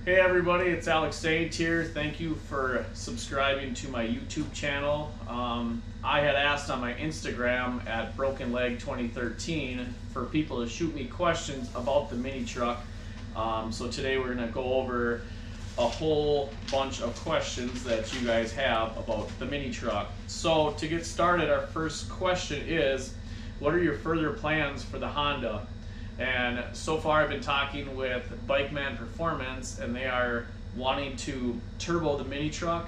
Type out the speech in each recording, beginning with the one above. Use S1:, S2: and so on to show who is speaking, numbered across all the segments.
S1: Hey everybody, it's Alex Sage here. Thank you for subscribing to my YouTube channel. I had asked on my Instagram at Broken Leg 2013 for people to shoot me questions about the mini truck. So today we're going to go over a whole bunch of questions that you guys have about the mini truck. So to get started, our first question is, what are your further plans for the Honda? And so far I've been talking with Bikeman Performance, and they are wanting to turbo the mini truck.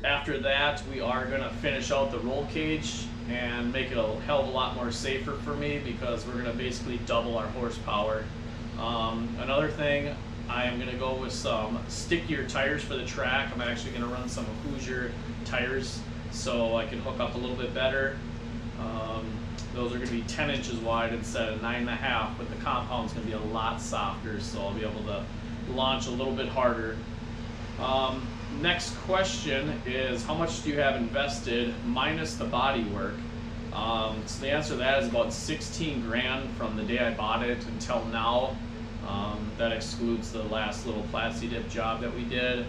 S1: After that, we are going to finish out the roll cage and make it a hell of a lot more safer for me, because we're going to basically double our horsepower. Another thing, I am going to go with some stickier tires for the track. I'm actually going to run some Hoosigan tires so I can hook up a little bit better. Those are going to be 10 inches wide instead of 9.5, but the compound's going to be a lot softer, so I'll be able to launch a little bit harder. Next question is, how much do you have invested minus the body work? So the answer to that is about 16 grand from the day I bought it until now. That excludes the last little plasti dip job that we did.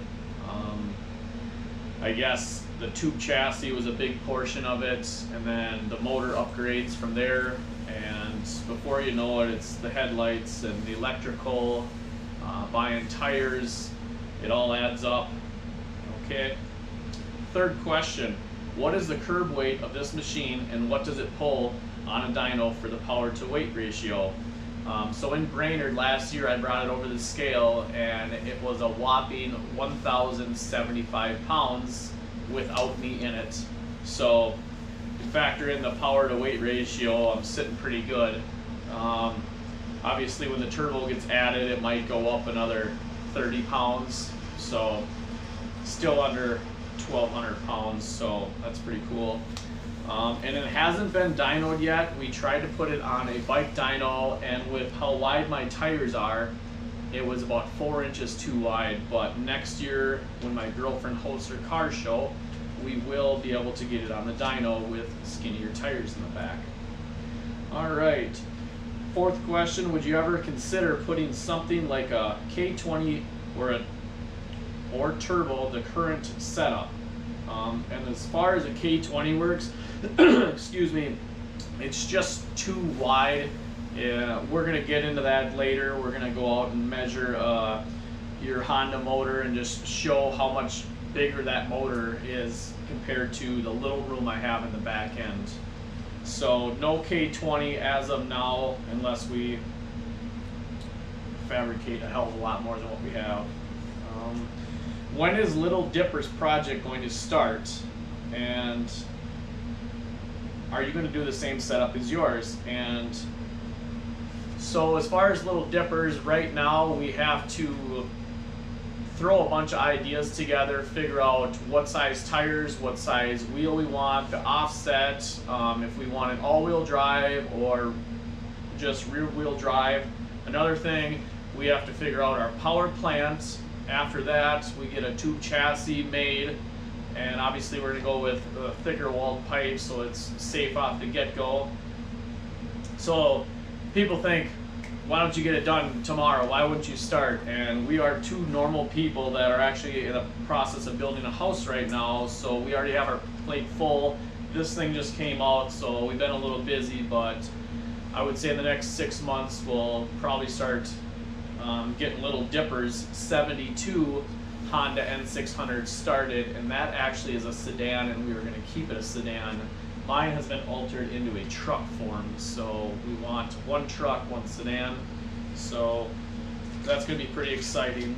S1: I guess the tube chassis was a big portion of it, and then the motor upgrades from there, and before you know it, it's the headlights and the electrical, buying tires. It all adds up. Okay. Third question, what is the curb weight of this machine, and what does it pull on a dyno for the power to weight ratio? So in Brainerd last year, I brought it over the scale, and it was a whopping 1,075 pounds without me in it. So you factor in the power to weight ratio, I'm sitting pretty good. Obviously when the turbo gets added, it might go up another 30 pounds. So still under 1,200 pounds, so that's pretty cool. And it hasn't been dynoed yet. We tried to put it on a bike dyno, and with how wide my tires are, it was about 4 inches too wide. But next year, when my girlfriend hosts her car show, we will be able to get it on the dyno with skinnier tires in the back. All right. Fourth question, would you ever consider putting something like a K20 or turbo, the current setup? And as far as a K20 works, excuse me, it's just too wide. We're going to get into that later. We're going to go out and measure your Honda motor and just show how much bigger that motor is compared to the little room I have in the back end. So no K20 as of now, unless we fabricate a hell of a lot more than what we have. When is Little Dipper's project going to start, and are you going to do the same setup as yours? And so as far as Little Dippers, right now we have to throw a bunch of ideas together, figure out what size tires, what size wheel we want, the offset, if we want an all-wheel drive or just rear-wheel drive. Another thing, we have to figure out our power plant. After that, we get a tube chassis made, and obviously we're going to go with thicker walled pipe so it's safe off the get-go. So people think, why don't you get it done tomorrow? Why wouldn't you start? And we are two normal people that are actually in the process of building a house right now, so we already have our plate full. This thing just came out, so we've been a little busy, but I would say in the next 6 months we'll probably start getting Little Dipper's 72 Honda N600 started, and that actually is a sedan, and we were going to keep it a sedan. Mine has been altered into a truck form, so we want one truck, one sedan. So that's going to be pretty exciting.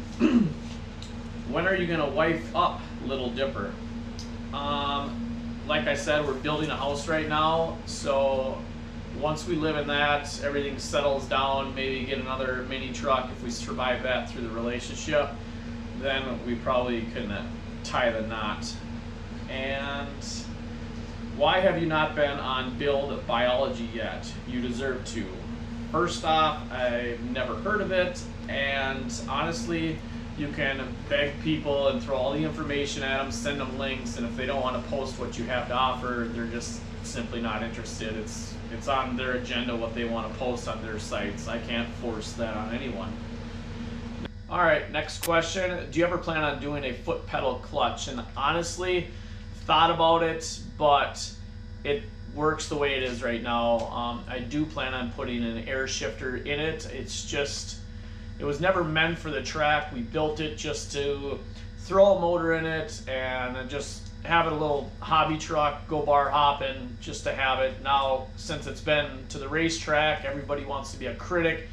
S1: When are you going to wife up Little Dipper? Like I said, we're building a house right now, so once we live in that, everything settles down, maybe get another mini truck if we survive that through the relationship, then we probably can tie the knot. And why have you not been on Build Biology yet? You deserve to. First off, I've never heard of it, and honestly, you can beg people and throw all the information at them, send them links, and if they don't want to post what you have to offer, they're just simply not interested. It's on their agenda what they want to post on their sites. I can't force that on anyone. All right, next question. Do you ever plan on doing a foot pedal clutch? And honestly, thought about it, but it works the way it is right now. I do plan on putting an air shifter in it. It's just, it was never meant for the track. We built it just to throw a motor in it and just have it a little hobby truck, go bar hopping, just to have it. Now, since it's been to the racetrack, everybody wants to be a critic.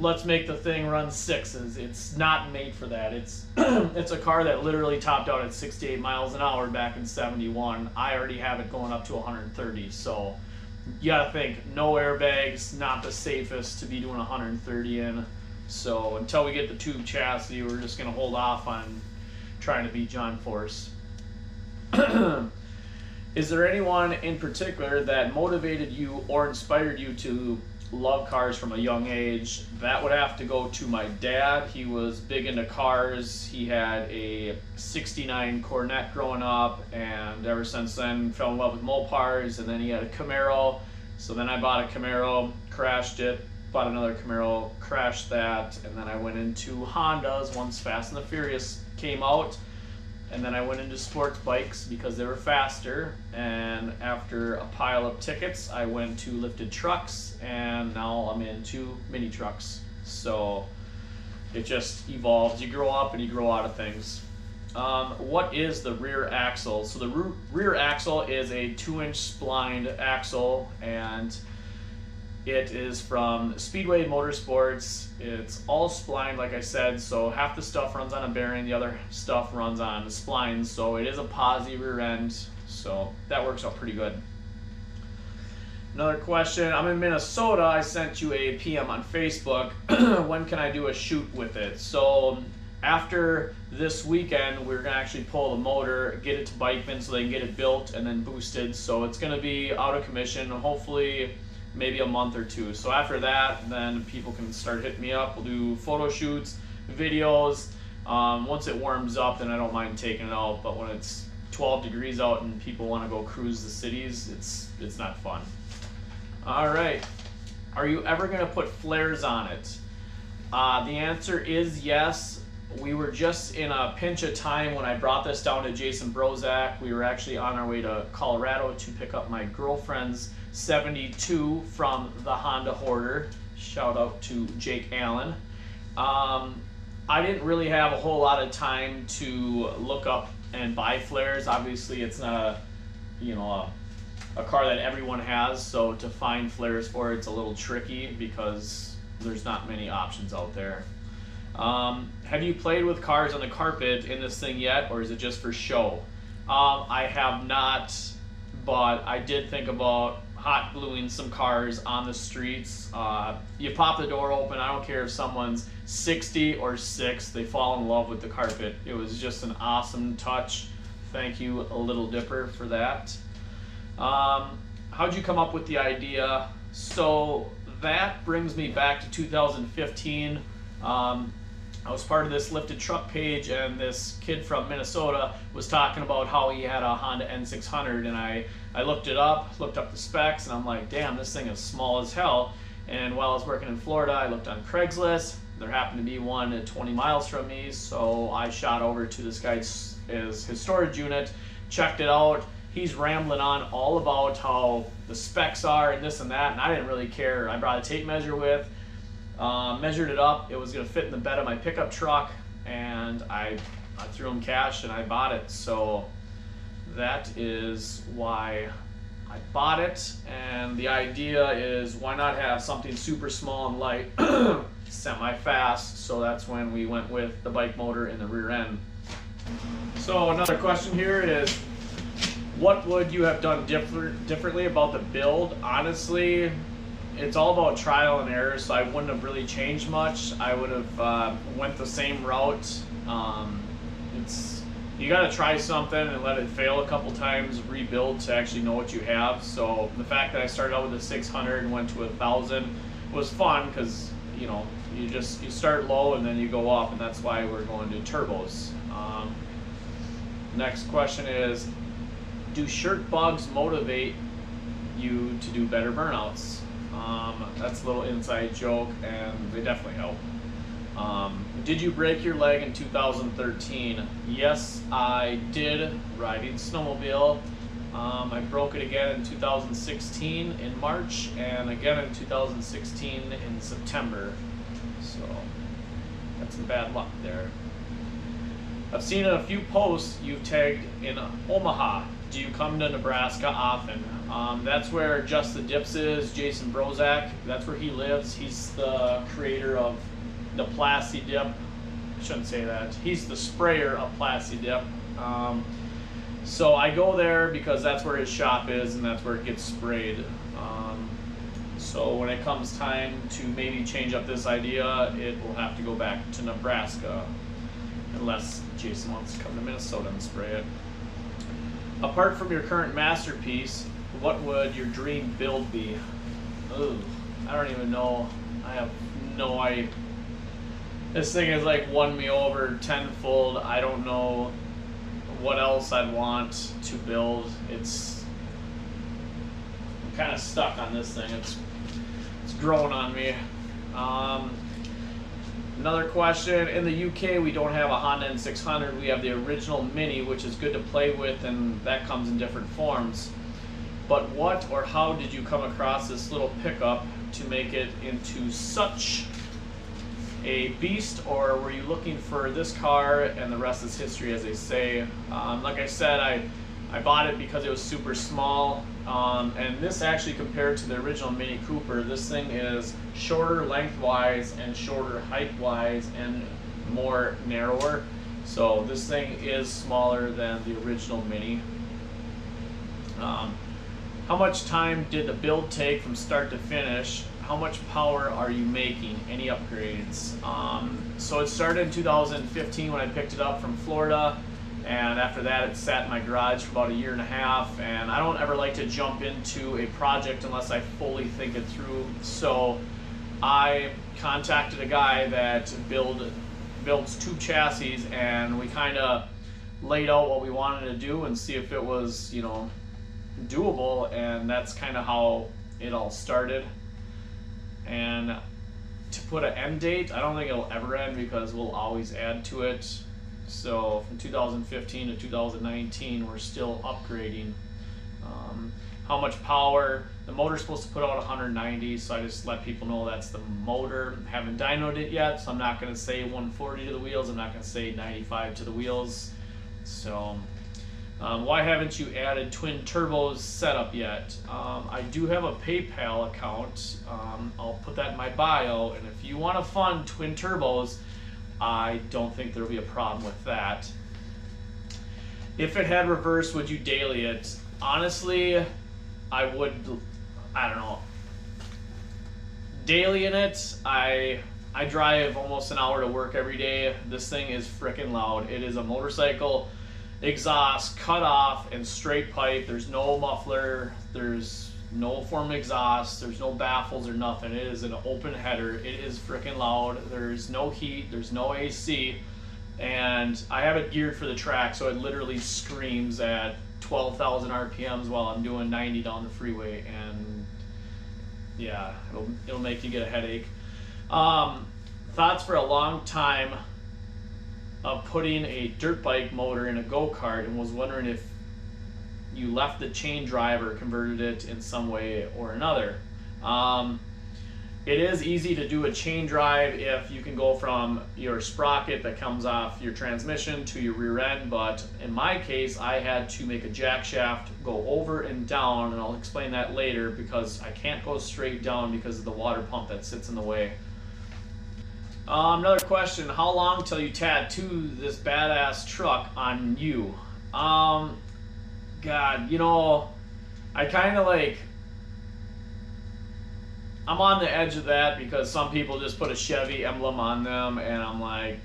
S1: Let's make the thing run sixes. It's not made for that. It's it's a car that literally topped out at 68 miles an hour back in 71. I already have it going up to 130. So you gotta think, no airbags, not the safest to be doing 130 in. So until we get the tube chassis, we're just gonna hold off on trying to beat John Force. Is there anyone in particular that motivated you or inspired you to love cars from a young age? That would have to go to my dad. He was big into cars. He had a 69 Corvette growing up, and ever since then fell in love with Mopars, and then he had a Camaro. So then I bought a Camaro, crashed it, bought another Camaro, crashed that, and then I went into Hondas once Fast and the Furious came out. And then I went into sports bikes because they were faster, and after a pile of tickets I went to lifted trucks, and now I'm into mini trucks. So it just evolves. You grow up and you grow out of things. What is the rear axle? So the rear axle is a 2-inch splined axle, and it is from Speedway Motorsports. It's all splined, like I said, so half the stuff runs on a bearing, the other stuff runs on the splines, so it is a posi rear end, so that works out pretty good. Another question, I'm in Minnesota. I sent you a PM on Facebook. When can I do a shoot with it? So after this weekend, we're gonna actually pull the motor, get it to Bikeman so they can get it built and then boosted, so it's gonna be out of commission, hopefully maybe a month or two. So after that, then people can start hitting me up. We'll do photo shoots, videos. Once it warms up, then I don't mind taking it out, but when it's 12 degrees out and people want to go cruise the cities, it's not fun. All right, are you ever going to put flares on it? The answer is yes. We were just in a pinch of time when I brought this down to Jason Brozak. We were actually on our way to Colorado to pick up my girlfriend's 72 from the Honda Hoarder. Shout out to Jake Allen. I didn't really have a whole lot of time to look up and buy flares. Obviously, it's not a car that everyone has, so to find flares for it's a little tricky because there's not many options out there. Have you played with cars on the carpet in this thing yet, or is it just for show? I have not, but I did think about hot gluing some cars on the streets. You pop the door open, I don't care if someone's 60 or 6, they fall in love with the carpet. It was just an awesome touch. Thank you, Little Dipper, for that. How'd you come up with the idea? So that brings me back to 2015. I was part of this lifted truck page, and this kid from Minnesota was talking about how he had a Honda N600, and I looked it up, looked up the specs, and I'm like, damn, this thing is small as hell. And while I was working in Florida, I looked on Craigslist. There happened to be one at 20 miles from me, so I shot over to this guy's his storage unit, checked it out. He's rambling on all about how the specs are and this and that, and I didn't really care. I brought a tape measure with, measured it up. It was going to fit in the bed of my pickup truck, and I threw him cash and I bought it. So that is why I bought it, and the idea is why not have something super small and light, semi-fast, so that's when we went with the bike motor in the rear end. So another question here is, what would you have done differently about the build? Honestly, it's all about trial and error, so I wouldn't have really changed much. I would have went the same route. You got to try something and let it fail a couple times, rebuild to actually know what you have. So the fact that I started out with a 600 and went to 1,000 was fun because you start low and then you go up, and that's why we're going to turbos. Next question is, do shirt bugs motivate you to do better burnouts? That's a little inside joke, and they definitely help. Did you break your leg in 2013? Yes, I did, riding snowmobile. I broke it again in 2016 in March, and again in 2016 in September. So that's some bad luck there. I've seen in a few posts you've tagged in Omaha. Do you come to Nebraska often? That's where Just the Dips is, Jason Brozak. That's where he lives. He's the creator of the Plasti Dip. I shouldn't say that. He's the sprayer of Plasti Dip. So I go there because that's where his shop is and that's where it gets sprayed. So when it comes time to maybe change up this idea, it will have to go back to Nebraska, unless Jason wants to come to Minnesota and spray it. Apart from your current masterpiece, what would your dream build be? Ooh, I don't even know. I have no idea. This thing has like won me over tenfold. I don't know what else I'd want to build. I'm kind of stuck on this thing. It's growing on me. Another question, in the UK we don't have a Honda N600, we have the original Mini, which is good to play with, and that comes in different forms. But what or how did you come across this little pickup to make it into such a beast, or were you looking for this car and the rest is history, as they say? Like I said, I bought it because it was super small, and this actually, compared to the original Mini Cooper, this thing is shorter lengthwise and shorter height-wise and more narrower. So this thing is smaller than the original Mini. How much time did the build take from start to finish? How much power are you making? Any upgrades? So it started in 2015 when I picked it up from Florida, and after that it sat in my garage for about a year and a half, and I don't ever like to jump into a project unless I fully think it through. So I contacted a guy that builds tube chassis, and we kind of laid out what we wanted to do and see if it was, you know, doable, and that's kind of how it all started. And to put an end date, I don't think it'll ever end because we'll always add to it. So from 2015 to 2019, we're still upgrading. How much power? The motor's supposed to put out 190, so I just let people know that's the motor. Haven't dynoed it yet, so I'm not going to say 140 to the wheels. I'm not going to say 95 to the wheels. So why haven't you added twin turbos setup yet? I do have a PayPal account. I'll put that in my bio, and if you want to fund twin turbos, I don't think there'll be a problem with that. If it had reverse, would you daily it? Honestly, I would, I don't know. Daily in it, I drive almost an hour to work every day. This thing is freaking loud. It is a motorcycle exhaust, cut off, and straight pipe. There's no muffler, there's no form of exhaust, there's no baffles or nothing. It is an open header. It is freaking loud. There's no heat, there's no AC, and I have it geared for the track, so it literally screams at 12,000 RPMs while I'm doing 90 down the freeway, and yeah, it'll make you get a headache. Thoughts for a long time of putting a dirt bike motor in a go-kart, and was wondering if you left the chain drive or converted it in some way or another. It is easy to do a chain drive if you can go from your sprocket that comes off your transmission to your rear end, but in my case I had to make a jack shaft go over and down, and I'll explain that later because I can't go straight down because of the water pump that sits in the way. Another question, how long till you tattoo this badass truck on you? God, you know, I kind of like, I'm on the edge of that because some people just put a Chevy emblem on them, and I'm like,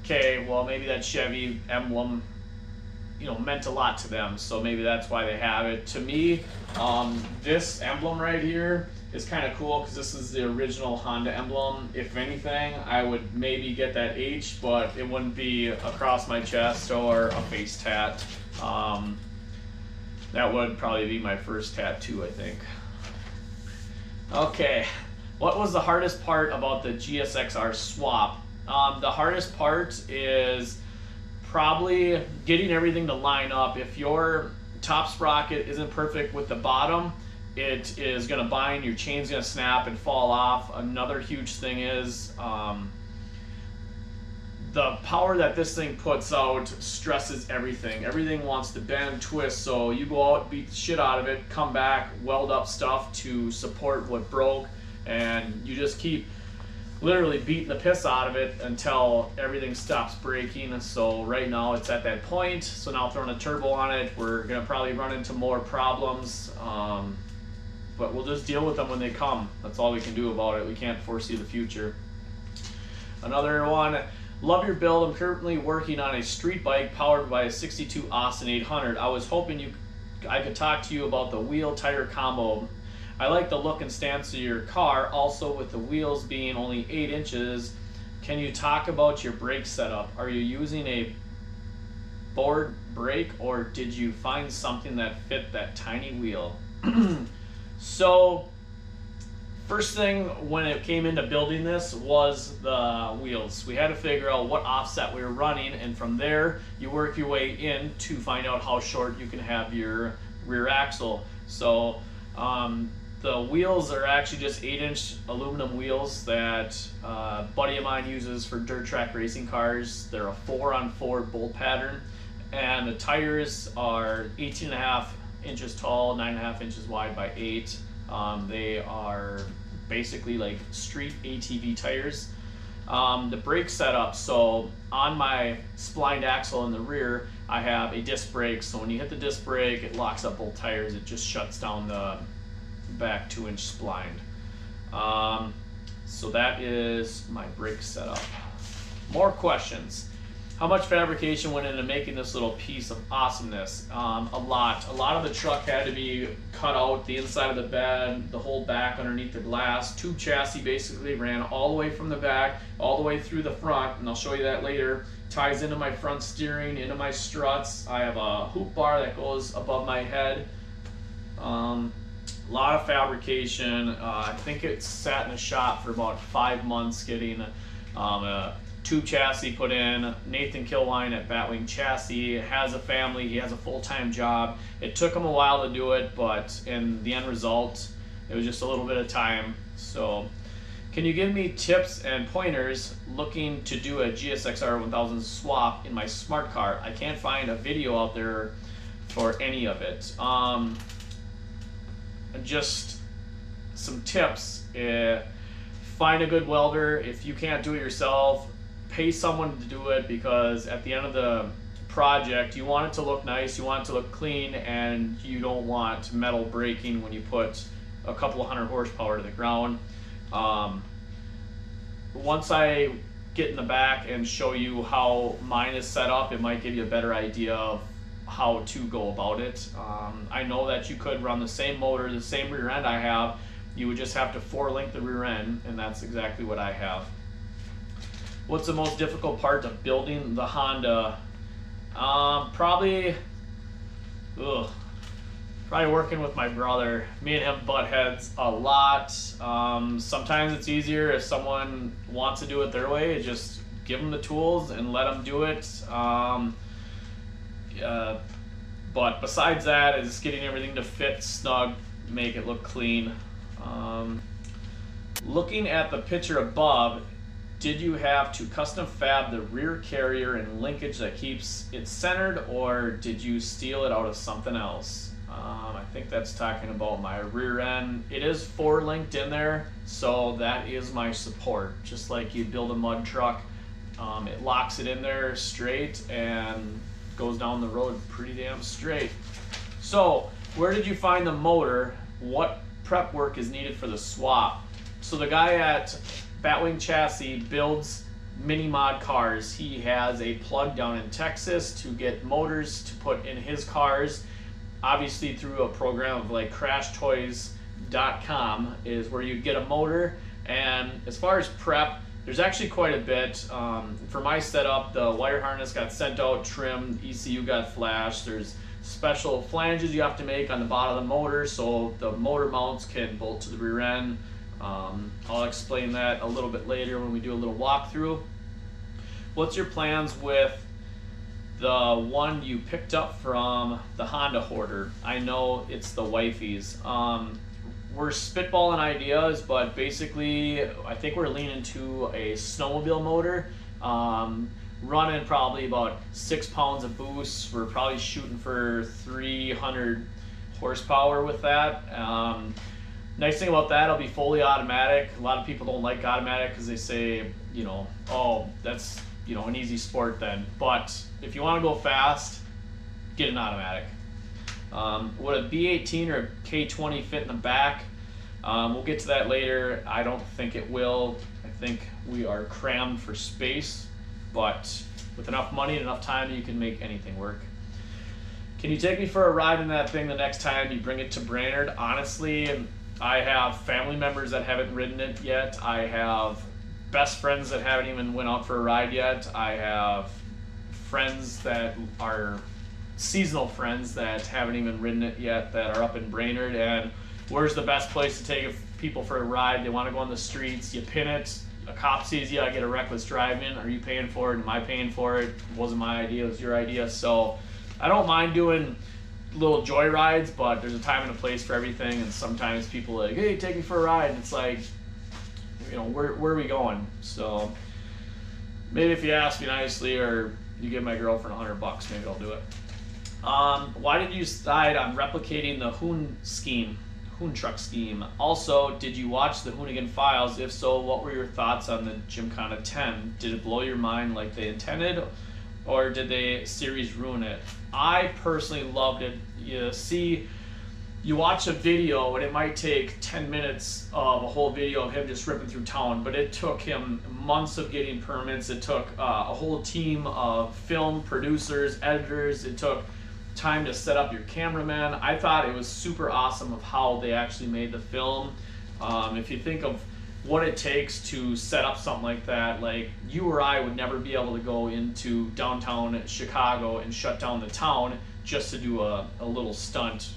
S1: okay, well maybe that Chevy emblem, you know, meant a lot to them, so maybe that's why they have it. To me, this emblem right here is kind of cool because this is the original Honda emblem. If anything, I would maybe get that H, but it wouldn't be across my chest or a face tat. That would probably be my first tattoo, I think. Okay, what was the hardest part about the GSXR swap? The hardest part is probably getting everything to line up. If your top sprocket isn't perfect with the bottom, it is going to bind, your chain's going to snap and fall off. Another huge thing is the power that this thing puts out stresses everything. Everything wants to bend, twist, so you go out, beat the shit out of it, come back, weld up stuff to support what broke, and you just keep literally beating the piss out of it until everything stops breaking. So right now it's at that point. So now throwing a turbo on it, we're gonna probably run into more problems, but we'll just deal with them when they come. That's all we can do about it. We can't foresee the future. Another one, love your build. I'm currently working on a street bike powered by a 62 Austin 800. I was hoping I could talk to you about the wheel tire combo. I like the look and stance of your car, also with the wheels being only 8 inches. Can you talk about your brake setup? Are you using a board brake, or did you find something that fit that tiny wheel? So, first thing when it came into building this was the wheels. We had to figure out what offset we were running, and from there you work your way in to find out how short you can have your rear axle. So the wheels are actually just 8-inch aluminum wheels that a buddy of mine uses for dirt track racing cars. They're a 4-on-4 bolt pattern, and the tires are 18.5 inches tall, 9.5 inches wide by 8. They are basically like street ATV tires. The brake setup, so on my splined axle in the rear, I have a disc brake, so when you hit the disc brake, it locks up both tires. It just shuts down the back 2-inch splined. So that is my brake setup. More questions. How much fabrication went into making this little piece of awesomeness? A lot. A lot of the truck had to be cut out, the inside of the bed, the whole back underneath the glass. Tube chassis basically ran all the way from the back, all the way through the front, and I'll show you that later. Ties into my front steering, into my struts. I have a hoop bar that goes above my head. A lot of fabrication. I think it sat in the shop for about 5 months getting a tube chassis put in. Nathan Kilwine at Batwing Chassis has a family, he has a full-time job. It took him a while to do it, but in the end result, it was just a little bit of time. So, can you give me tips and pointers looking to do a GSXR 1000 swap in my smart car? I can't find a video out there for any of it. Just some tips. Find a good welder. If you can't do it yourself, pay someone to do it, because at the end of the project you want it to look nice, you want it to look clean, and you don't want metal breaking when you put a couple of 100 horsepower to the ground. Once I get in the back and show you how mine is set up, it might give you a better idea of how to go about it. I know that you could run the same motor, the same rear end I have. You would just have to 4-link the rear end, and that's exactly what I have. What's the most difficult part of building the Honda? Probably working with my brother. Me and him butt heads a lot. Sometimes it's easier if someone wants to do it their way. Just give them the tools and let them do it. But besides that, is getting everything to fit snug, make it look clean. Looking at the picture above, did you have to custom fab the rear carrier and linkage that keeps it centered, or did you steal it out of something else? I think that's talking about my rear end. It is 4-linked in there, so that is my support. Just like you build a mud truck, it locks it in there straight and goes down the road pretty damn straight. So, where did you find the motor? What prep work is needed for the swap? So the guy at Batwing Chassis builds mini mod cars. He has a plug down in Texas to get motors to put in his cars. Obviously through a program of like crashtoys.com is where you get a motor. And as far as prep, there's actually quite a bit. For my setup, the wire harness got sent out, trimmed, ECU got flashed. There's special flanges you have to make on the bottom of the motor so the motor mounts can bolt to the rear end. I'll explain that a little bit later when we do a little walkthrough. What's your plans with the one you picked up from the Honda Hoarder? I know it's the wifey's. We're spitballing ideas, but basically I think we're leaning to a snowmobile motor, running probably about 6 pounds of boost. We're probably shooting for 300 horsepower with that. Nice thing about that, it'll be fully automatic. A lot of people don't like automatic because they say, you know, oh, that's, you know, an easy sport then. But if you want to go fast, get an automatic. Would a B18 or a K20 fit in the back? We'll get to that later. I don't think it will. I think we are crammed for space, but with enough money and enough time, you can make anything work. Can you take me for a ride in that thing the next time you bring it to Brainerd? Honestly, I have family members that haven't ridden it yet. I have best friends that haven't even went out for a ride yet. I have friends that are seasonal friends that haven't even ridden it yet that are up in Brainerd. And where's the best place to take people for a ride? They want to go on the streets. You pin it. A cop sees you. I get a reckless driving. Are you paying for it? Am I paying for it? It wasn't my idea. It was your idea. So I don't mind doing little joy rides, but there's a time and a place for everything. And sometimes people are like, hey, take me for a ride. And it's like, you know, where are we going? So maybe if you ask me nicely or you give my girlfriend $100, maybe I'll do it. Why did you decide on replicating the Hoon truck scheme? Also, did you watch the Hoonigan Files? If so, what were your thoughts on the Gymkhana 10? Did it blow your mind like they intended, or did the series ruin it? I personally loved it. You watch a video and it might take 10 minutes of a whole video of him just ripping through town, but it took him months of getting permits. It took a whole team of film producers, editors. It took time to set up your cameraman. I thought it was super awesome of how they actually made the film. If you think of what it takes to set up something like that, like you or I would never be able to go into downtown Chicago and shut down the town just to do a little stunt.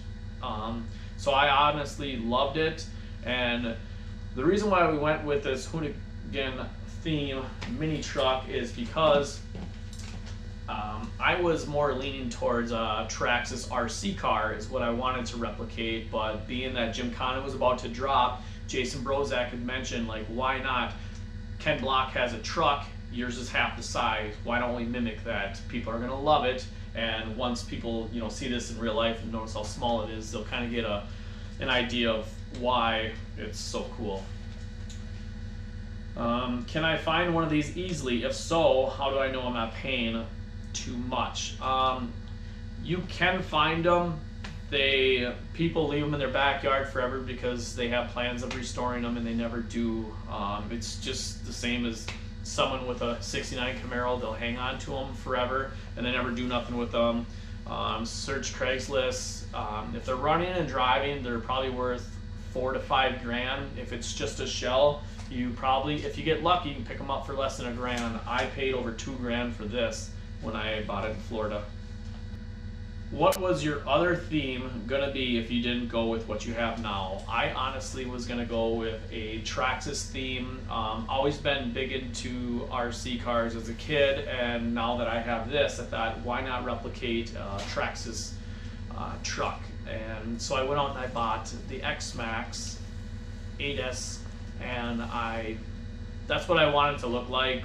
S1: So I honestly loved it, and the reason why we went with this Hoonigan theme mini truck is because I was more leaning towards Traxxas RC car is what I wanted to replicate, but being that Gymkhana was about to drop, Jason Brozak had mentioned, like, why not? Ken Block has a truck, yours is half the size. Why don't we mimic that? People are gonna love it, and once people, you know, see this in real life and notice how small it is, they'll kind of get an idea of why it's so cool. Can I find one of these easily? If so, how do I know I'm not paying too much? You can find them. People leave them in their backyard forever because they have plans of restoring them and they never do. It's just the same as someone with a 69 Camaro. They'll hang on to them forever and they never do nothing with them. Search Craigslist. If they're running and driving, they're probably worth $4 to $5 grand. If it's just a shell, you probably, if you get lucky, you can pick them up for less than $1 grand. I paid over $2 grand for this when I bought it in Florida. What was your other theme gonna be if you didn't go with what you have now? I honestly was gonna go with a Traxxas theme. Always been big into RC cars as a kid, and now that I have this, I thought, why not replicate a Traxxas truck? And so I went out and I bought the X-Max 8S, and that's what I wanted to look like.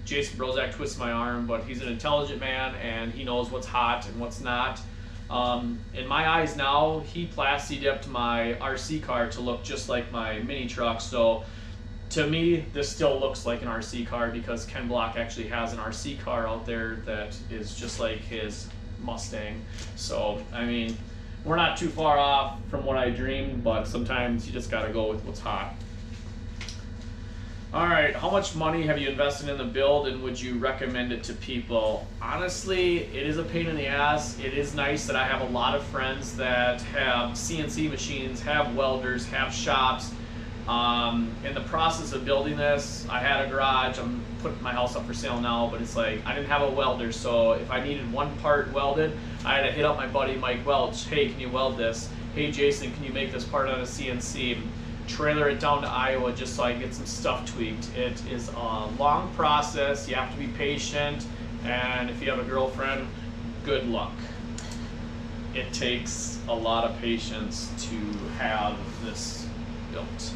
S1: Jason Brozak twists my arm, but he's an intelligent man and he knows what's hot and what's not. In my eyes now, he plasti-dipped my RC car to look just like my mini truck. So to me, this still looks like an RC car because Ken Block actually has an RC car out there that is just like his Mustang. So, I mean, we're not too far off from what I dreamed, but sometimes you just gotta go with what's hot. All right, how much money have you invested in the build and would you recommend it to people? Honestly, it is a pain in the ass. It is nice that I have a lot of friends that have CNC machines, have welders, have shops. In the process of building this, I had a garage. I'm putting my house up for sale now, but it's like I didn't have a welder, so if I needed one part welded, I had to hit up my buddy Mike Welch. Hey, can you weld this? Hey, Jason, can you make this part on a CNC? trailer it down to Iowa just so I can get some stuff tweaked. It is a long process. You have to be patient, and if you have a girlfriend, good luck. It takes a lot of patience to have this built.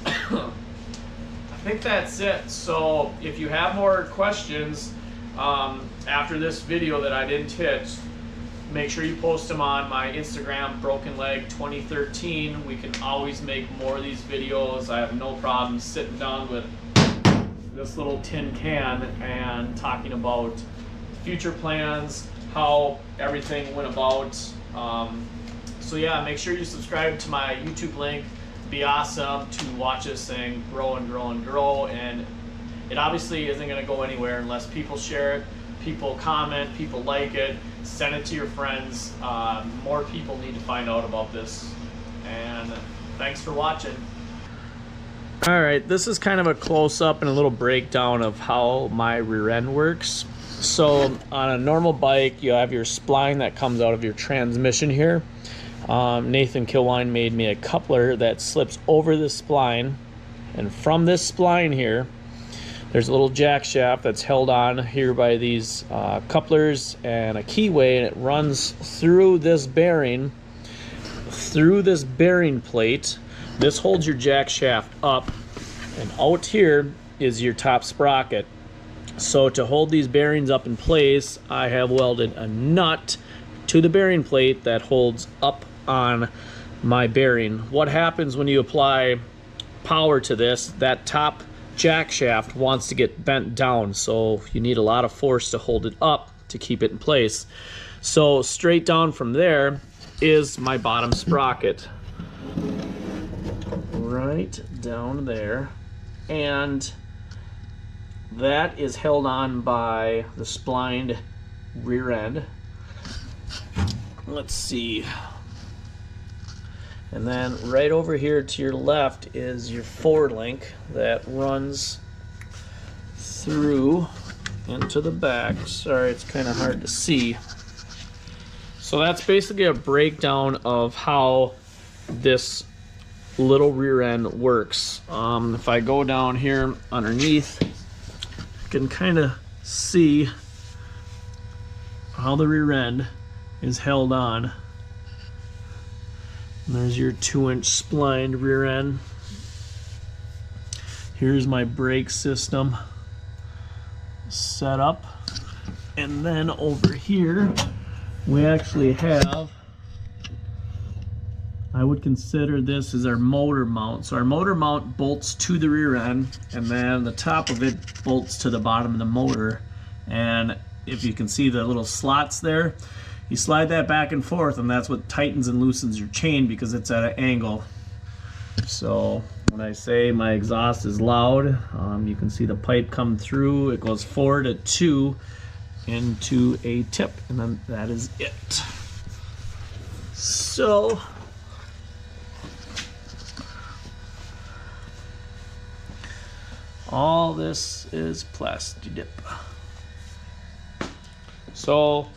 S1: I think that's it. So if you have more questions after this video that I didn't hit, make sure you post them on my Instagram, Broken Leg 2013. We can always make more of these videos. I have no problem sitting down with this little tin can and talking about future plans, how everything went about. So yeah, make sure you subscribe to my YouTube link. Be awesome to watch this thing grow and grow and grow, and it obviously isn't going to go anywhere unless people share it, people comment, people like it, send it to your friends. More people need to find out about this, and thanks for watching. All right, this is kind of a close-up and a little breakdown of how my rear end works. So on a normal bike, you have your spline that comes out of your transmission here. Nathan Kilwine made me a coupler that slips over the spline, and from this spline here, there's a little jack shaft that's held on here by these couplers and a keyway, and it runs through this bearing plate. This holds your jack shaft up, and out here is your top sprocket. So to hold these bearings up in place, I have welded a nut to the bearing plate that holds up on my bearing. What happens when you apply power to this, that top jack shaft wants to get bent down, so you need a lot of force to hold it up to keep it in place. So straight down from there is my bottom sprocket, right down there, and that is held on by the splined rear end. Let's see. And then right over here to your left is your forward link that runs through into the back. Sorry, it's kind of hard to see. So that's basically a breakdown of how this little rear end works. If I go down here underneath, you can kind of see how the rear end is held on. And there's your 2-inch splined rear end. Here's my brake system set up. And then over here, we actually have, I would consider this as our motor mount. So our motor mount bolts to the rear end, and then the top of it bolts to the bottom of the motor. And if you can see the little slots there, you slide that back and forth, and that's what tightens and loosens your chain because it's at an angle. So when I say my exhaust is loud, you can see the pipe come through. It goes forward at 2 into a tip, and then that is it. So all this is plasti dip. So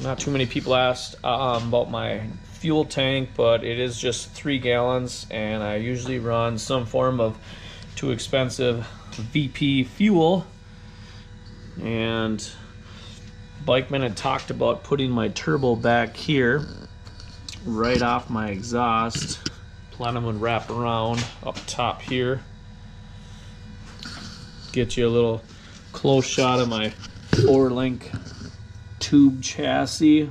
S1: not too many people asked about my fuel tank, but it is just 3 gallons, and I usually run some form of too expensive VP fuel. And Bikeman had talked about putting my turbo back here right off my exhaust. Plenum would wrap around up top here. Get you a little close shot of my 4-link tube chassis,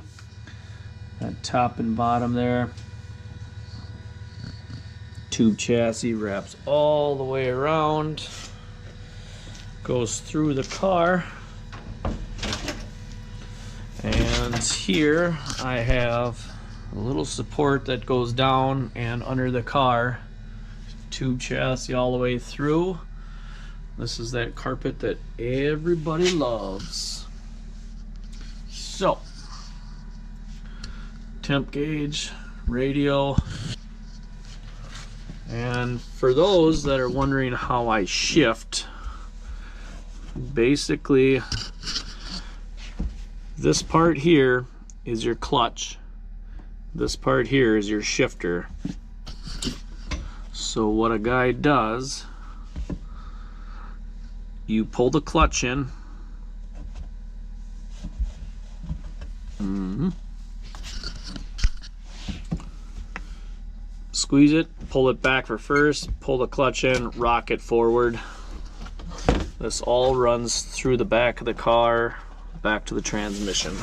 S1: that top and bottom there. Tube chassis wraps all the way around, goes through the car, and here I have a little support that goes down and under the car. Tube chassis all the way through. This is that carpet that everybody loves. So, temp gauge, radio, and for those that are wondering how I shift, basically this part here is your clutch, this part here is your shifter. So what a guy does, you pull the clutch in. Squeeze it, pull it back for first, pull the clutch in, rock it forward. This all runs through the back of the car, back to the transmission.